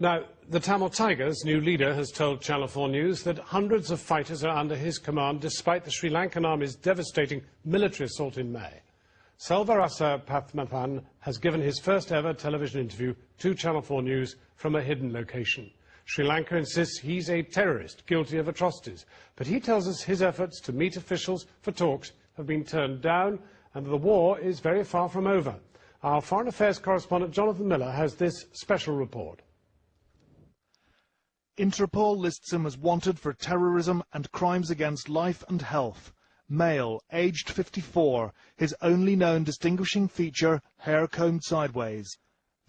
Now, the Tamil Tigers' new leader has told Channel 4 News that hundreds of fighters are under his command despite the Sri Lankan Army's devastating military assault in May. Selvarasa Pathmanathan has given his first ever television interview to Channel 4 News from a hidden location. Sri Lanka insists he's a terrorist guilty of atrocities, but he tells us his efforts to meet officials for talks have been turned down and the war is very far from over. Our Foreign Affairs correspondent Jonathan Miller has this special report. Interpol lists him as wanted for terrorism and crimes against life and health. Male, aged 54, his only known distinguishing feature, hair combed sideways.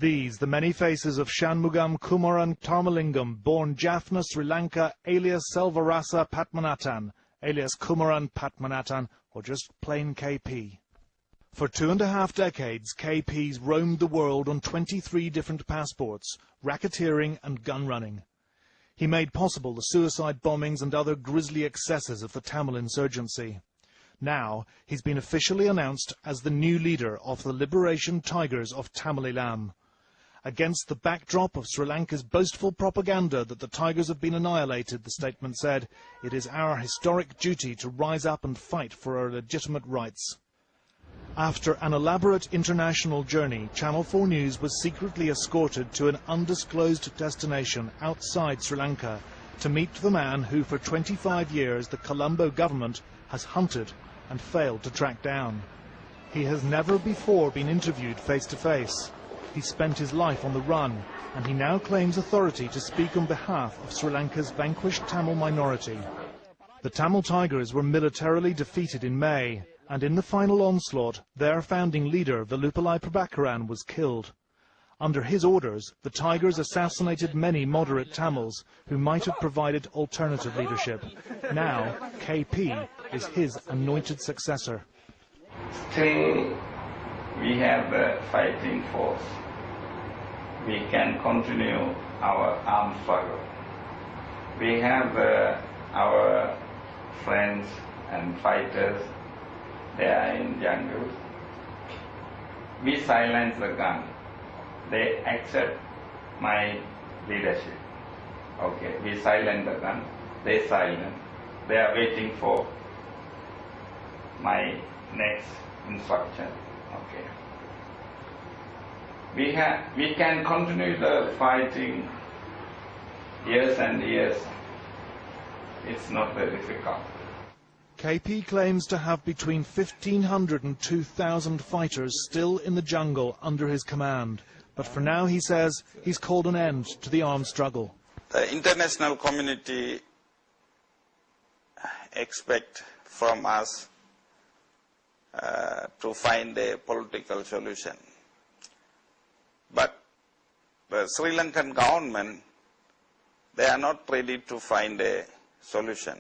These, the many faces of Shanmugam Kumaran Tharmalingam, born Jaffna, Sri Lanka, alias Selvarasa Pathmanathan, alias Kumaran Pathmanathan, or just plain KP. For 2.5 decades, KP's roamed the world on 23 different passports, racketeering and gun running. He made possible the suicide bombings and other grisly excesses of the Tamil insurgency. Now, he's been officially announced as the new leader of the Liberation Tigers of Tamil. Against the backdrop of Sri Lanka's boastful propaganda that the Tigers have been annihilated, the statement said, it is our historic duty to rise up and fight for our legitimate rights. After an elaborate international journey, Channel 4 News was secretly escorted to an undisclosed destination outside Sri Lanka to meet the man who for 25 years the Colombo government has hunted and failed to track down. He has never before been interviewed face to face. He spent his life on the run, and he now claims authority to speak on behalf of Sri Lanka's vanquished Tamil minority. The Tamil Tigers were militarily defeated in May, and in the final onslaught, their founding leader, Velupillai Prabhakaran, was killed. Under his orders, the Tigers assassinated many moderate Tamils who might have provided alternative leadership. Now, KP is his anointed successor. Still, we have the fighting force. We can continue our armed struggle. We have our friends and fighters. They are in jungle. We silence the gun. They accept my leadership. Okay, we silence the gun. They silent. They are waiting for my next instruction. Okay. We can continue the fighting years and years. It's not very difficult. KP claims to have between 1,500 and 2,000 fighters still in the jungle under his command. But for now, he says, he's called an end to the armed struggle. The international community expect from us to find a political solution. But the Sri Lankan government, they are not ready to find a solution.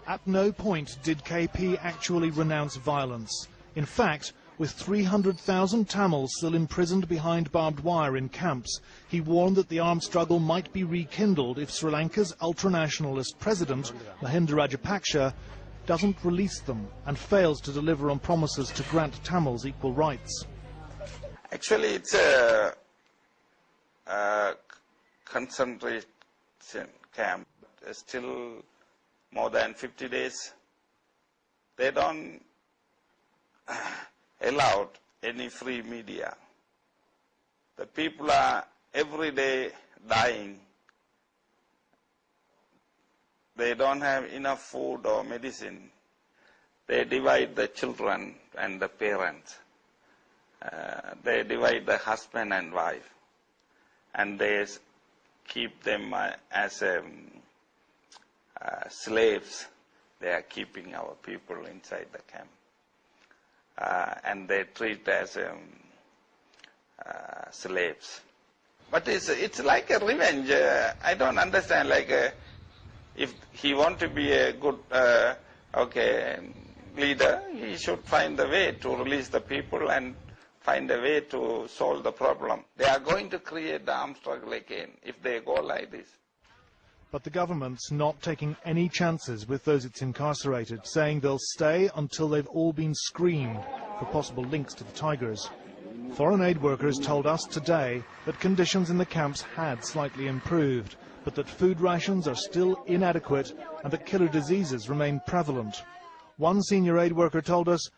At no point did KP actually renounce violence. In fact, with 300,000 Tamils still imprisoned behind barbed wire in camps, he warned that the armed struggle might be rekindled if Sri Lanka's ultranationalist president, Mahinda Rajapaksa, doesn't release them and fails to deliver on promises to grant Tamils equal rights. Actually, it's a concentration camp. Still more than 50 days. They don't allow any free media. The people are every day dying. They don't have enough food or medicine. They divide the children and the parents. They divide the husband and wife. And they keep them as slaves. They are keeping our people inside the camp. And they treat as slaves. But it's like a revenge. I don't understand. Like if he want to be a good leader, he should find a way to release the people and find a way to solve the problem. They are going to create the armed struggle again if they go like this. But the government's not taking any chances with those it's incarcerated, saying they'll stay until they've all been screened for possible links to the Tigers. Foreign aid workers told us today that conditions in the camps had slightly improved, but that food rations are still inadequate and that killer diseases remain prevalent. One senior aid worker told us,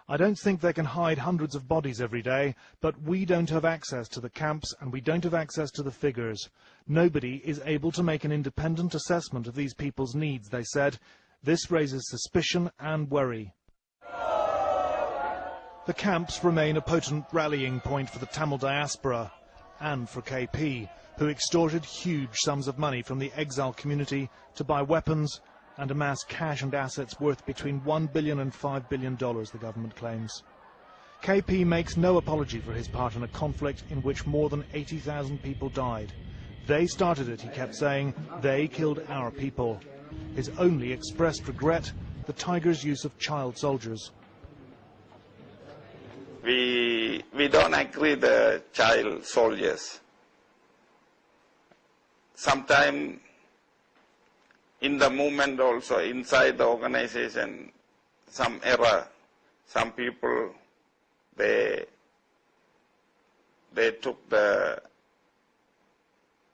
"I don't think they can hide hundreds of bodies every day, but we don't have access to the camps and we don't have access to the figures. Nobody is able to make an independent assessment of these people's needs," they said. This raises suspicion and worry. The camps remain a potent rallying point for the Tamil diaspora and for KP, who extorted huge sums of money from the exile community to buy weapons and amass cash and assets worth between $1 billion and $5 billion, the government claims. KP makes no apology for his part in a conflict in which more than 80,000 people died. They started it, he kept saying. They killed our people. His only expressed regret, the Tigers' use of child soldiers. We don't agree the child soldiers. Sometimes in the movement also, inside the organization, some error, some people, they took the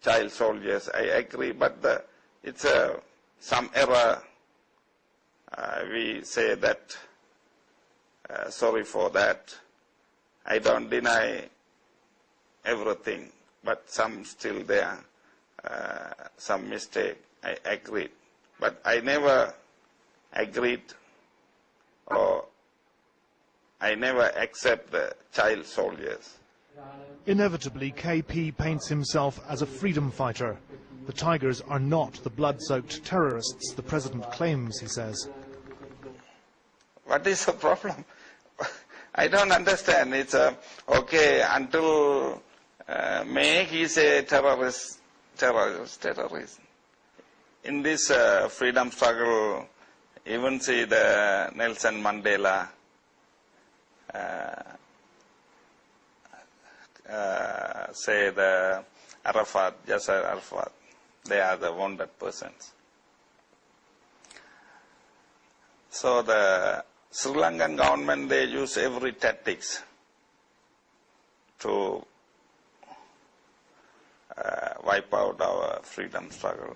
child soldiers, I agree, but it's some error. We say that, sorry for that. I don't deny everything, but some still there, some mistake, I agreed. But I never agreed or I never accept the child soldiers. Inevitably, KP paints himself as a freedom fighter. The Tigers are not the blood-soaked terrorists the president claims, he says. What is the problem? I don't understand. It's okay, until May he say terrorist. In this freedom struggle, even see the Nelson Mandela, say the Arafat, Yasser Arafat, they are the wounded persons. So the Sri Lankan government, they use every tactics to wipe out our freedom struggle.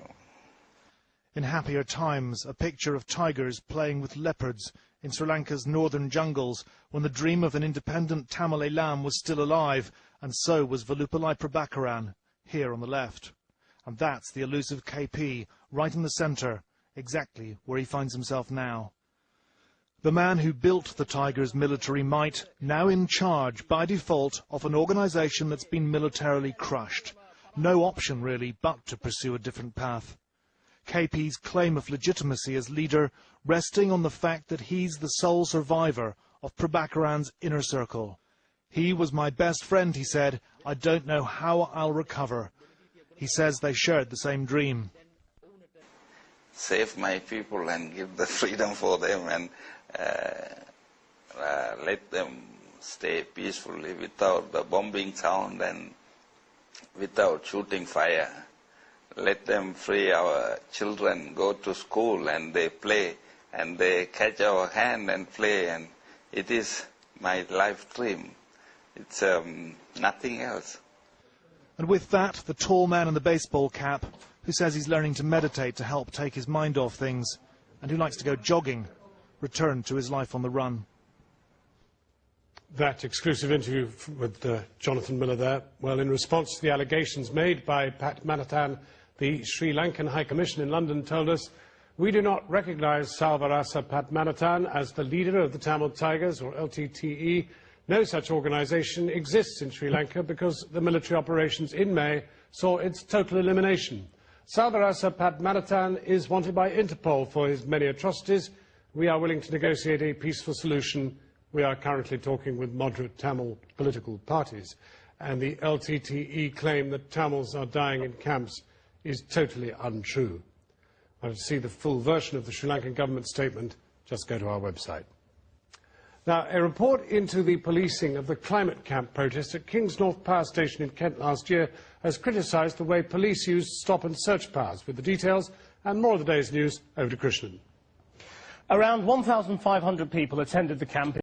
In happier times, a picture of tigers playing with leopards in Sri Lanka's northern jungles when the dream of an independent Tamil Elam was still alive, and so was Vallupillai Prabhakaran, here on the left. And that's the elusive KP, right in the centre, exactly where he finds himself now. The man who built the Tigers' military might, now in charge, by default, of an organisation that's been militarily crushed. No option, really, but to pursue a different path. KP's claim of legitimacy as leader resting on the fact that he's the sole survivor of Prabhakaran's inner circle. He was my best friend, he said. I don't know how I'll recover. He says they shared the same dream. Save my people and give the freedom for them and let them stay peacefully without the bombing sound and without shooting fire. Let them free our children, go to school and they play and they catch our hand and play, and it is my life dream. It's nothing else. And with that, the tall man in the baseball cap, who says he's learning to meditate to help take his mind off things, and who likes to go jogging, returned to his life on the run. That exclusive interview with Jonathan Miller there, well, in response to the allegations made by Pathmanathan, the Sri Lankan High Commission in London told us, "We do not recognise Selvarasa Pathmanathan as the leader of the Tamil Tigers, or LTTE. No such organisation exists in Sri Lanka because the military operations in May saw its total elimination. Selvarasa Pathmanathan is wanted by Interpol for his many atrocities. We are willing to negotiate a peaceful solution. We are currently talking with moderate Tamil political parties." And the LTTE claim that Tamils are dying in camps is totally untrue. Now, to see the full version of the Sri Lankan government statement, just go to our website. Now, a report into the policing of the climate camp protest at Kingsnorth Power Station in Kent last year has criticised the way police used stop and search powers. With the details and more of the day's news, over to Krishnan. Around 1,500 people attended the camp